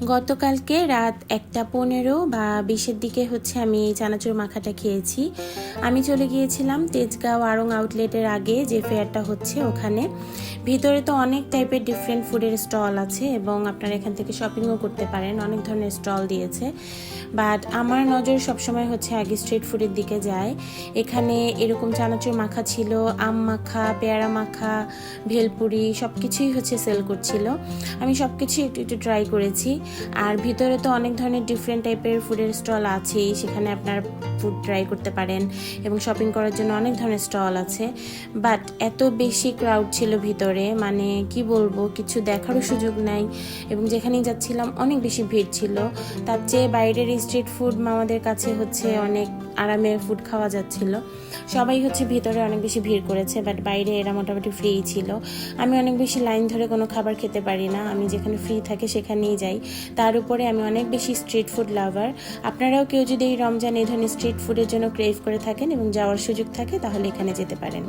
গতকালকে রাত 1:15 বা 20-এর দিকে আমি চানাচুর মাখাটা খেয়েছি। আমি চলে গিয়েছিলাম তেজগাঁও আড়ং আউটলেটের আগে যে ফেয়ারটা হচ্ছে ওখানে। ভিতরে তো অনেক টাইপের ডিফারেন্ট ফুডের স্টল আছে এবং আপনারা এখান থেকে শপিংও করতে পারেন, অনেক ধরনের স্টল দিয়েছে। বাট আমার নজর সবসময় আগে স্ট্রিট ফুডের দিকে যায়। এখানে এরকম চানাচুর মাখা ছিল, আম মাখা, পেয়ারা মাখা, ভেলপুরি সব কিছুই সেল করছিল। আমি সব কিছুই একটু একটু ট্রাই করেছি। আর ভিতরে তো অনেক ধরনের ডিফারেন্ট টাইপের ফুডের স্টল আছেই, সেখানে আপনার ফুড ট্রাই করতে পারেন এবং শপিং করার জন্য অনেক ধরনের স্টল আছে। বাট এত বেশি ক্রাউড ছিল ভিতরে, মানে কি বলবো, কিছু দেখারও সুযোগ নাই এবং যেখানেই যাচ্ছিলাম অনেক বেশি ভিড় ছিল। তার চেয়ে বাইরের স্ট্রিট ফুড আমাদের কাছে অনেক আরামে ফুড খাওয়া যাচ্ছিল। সবাই ভিতরে অনেক বেশি ভিড় করেছে, বাট বাইরে এরা মোটামুটি ফ্রি ছিল। আমি অনেক বেশি লাইন ধরে কোনো খাবার খেতে পারি না, আমি যেখানে ফ্রি থাকে সেখানেই যাই। তার উপরে আমি অনেক বেশি স্ট্রিট ফুড লাভার। আপনারাও কেউ যদি এই রমজান এই ধরনের স্ট্রিট ফুডের জন্য ক্রেভ করে থাকেন এবং যাওয়ার সুযোগ থাকে তাহলে এখানে যেতে পারেন।